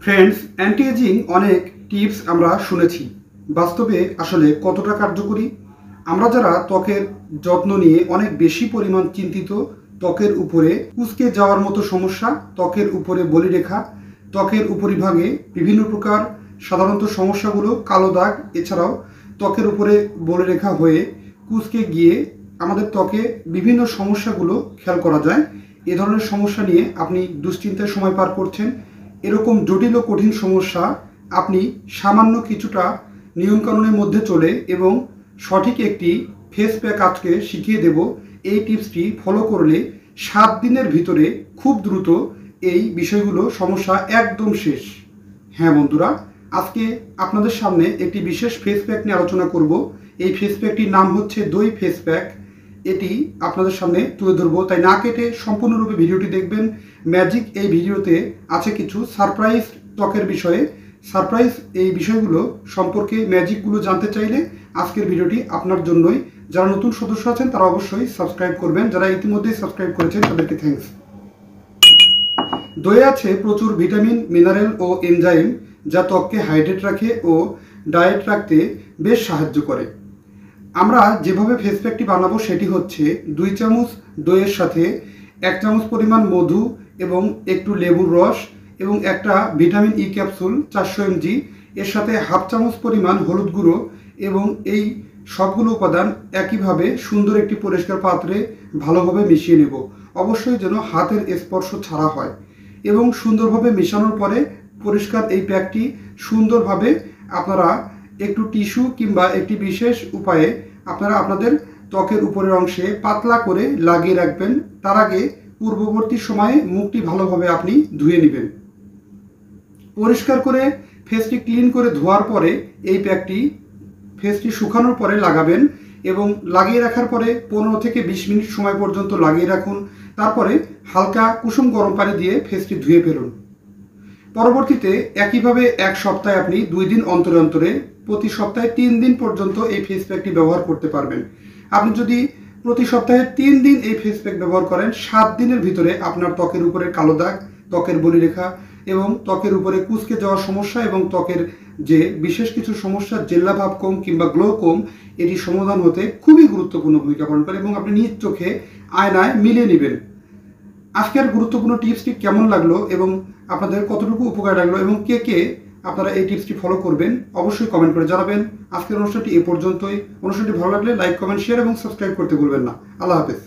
Friends, anti ageing অনেক tips আমরা শুনেছি। বাস্তবে আসলে কতটা কার্যকরী? আমরা যারা ত্বকের যত্ন নিয়ে অনেক বেশি পরিমাণ চিন্তিত, ত্বকের উপরে কুঁচকে যাওয়ার মতো সমস্যা, ত্বকের উপরে বলিরেখা, ত্বকের উপরিভাগে বিভিন্ন প্রকার সাধারণত সমস্যাগুলো, কালো দাগ, এছাড়াও ত্বকের উপরে বলিরেখা হয়ে কুঁচকে গিয়ে আমাদের ত্বকে বিভিন্ন সমস্যাগুলো খেয়াল করা যায়। এ ধরনের সমস্যা নিয়ে আপনি দুশ্চিন্তায় সময় পার করছেন। এরকম জটিল ও কঠিন সমস্যা আপনি সামান্য কিছুটা নিয়মকানুনের মধ্যে চলে এবং সঠিক একটি ফেস প্যাক আজকে শিখিয়ে দেব। এই টিপসটি ফলো করলে 7 দিনের ভিতরে খুব দ্রুত এই বিষয়গুলো সমস্যা একদম শেষ। হ্যাঁ বন্ধুরা, আজকে আপনাদের সামনে একটি বিশেষ ফেস প্যাক নিয়ে আলোচনা করব। এই ফেস প্যাকটির নাম হচ্ছে দই ফেস প্যাক। এটি আপনাদের সামনে তুলে ধরবো, তাই না কেটে সম্পূর্ণরূপে ভিডিওটি দেখবেন। ম্যাজিক এই ভিডিওতে আছে কিছু সারপ্রাইজ ত্বকের বিষয়ে। সারপ্রাইজ এই বিষয়গুলো সম্পর্কে ম্যাজিকগুলো জানতে চাইলে আজকের ভিডিওটি আপনার জন্যই। যারা নতুন সদস্য আছেন তারা অবশ্যই সাবস্ক্রাইব করবেন, যারা ইতিমধ্যেই সাবস্ক্রাইব করেছেন তাদেরকে থ্যাঙ্কস। দইয়ে আছে প্রচুর ভিটামিন, মিনারেল ও এনজাইম, যা ত্বককে হাইড্রেট রাখে ও ডায়েট রাখতে বেশ সাহায্য করে। আমরা যেভাবে ফেস প্যাকটি বানাবো সেটি হচ্ছে 2 চামচ দইয়ের সাথে 1 চামচ পরিমাণ মধু এবং একটু লেবুর রস এবং একটা ভিটামিন ই ক্যাপসুল 400 mg, এর সাথে হাফ চামচ পরিমাণ হলুদ গুঁড়ো এবং এই সবগুলো উপাদান একইভাবে সুন্দর একটি পরিষ্কার পাত্রে ভালোভাবে মিশিয়ে নেব। অবশ্যই যেন হাতের স্পর্শ ছাড়া হয় এবং সুন্দরভাবে মেশানোর পরে পরিষ্কার এই প্যাকটি সুন্দরভাবে আপনারা একটু টিস্যু কিংবা একটি বিশেষ উপায়ে আপনারা আপনাদের ত্বকের উপরের অংশে পাতলা করে লাগিয়ে রাখবেন। তার আগে পূর্ববর্তী সময়ে মুখটি ভালোভাবে আপনি ধুয়ে নেবেন। পরিষ্কার করে ফেসটি ক্লিন করে ধোয়ার পরে এই প্যাকটি ফেসটি শুকানোর পরে লাগাবেন এবং লাগিয়ে রাখার পরে 15 থেকে 20 মিনিট সময় পর্যন্ত লাগিয়ে রাখুন। তারপরে হালকা কুসুম গরম পানি দিয়ে ফেসটি ধুয়ে ফেলুন। পরবর্তীতে একইভাবে 1 সপ্তাহে আপনি 2 দিন অন্তরে অন্তরে প্রতি সপ্তাহে 3 দিন পর্যন্ত এই ফেস প্যাকটি ব্যবহার করতে পারবেন। আপনি যদি প্রতি সপ্তাহে 3 দিন এই ফেস প্যাক ব্যবহার করেন, 7 দিনের ভিতরে আপনার ত্বকের উপরে কালো দাগ, ত্বকের বলিরেখা এবং ত্বকের উপরে কুঁচকে যাওয়ার সমস্যা এবং ত্বকের যে বিশেষ কিছু সমস্যা, জেল্লাভাব কম কিংবা গ্লো কম, এটি সমাধান হতে খুবই গুরুত্বপূর্ণ ভূমিকা পালন করে এবং আপনি নিজ চোখে আয়নায় মিলিয়ে নেবেন। আজকের গুরুত্বপূর্ণ টিপসটি কেমন লাগলো এবং আপনাদের কতটুকু উপকার লাগলো এবং কে কে আপনারা এই টিপসটি ফলো করবেন অবশ্যই কমেন্ট করে জানাবেন। আজকের অনুষ্ঠানটি এ পর্যন্তই। অনুষ্ঠানটি ভালো লাগলে লাইক, কমেন্ট, শেয়ার এবং সাবস্ক্রাইব করতে ভুলবেন না। আল্লাহ হাফেজ।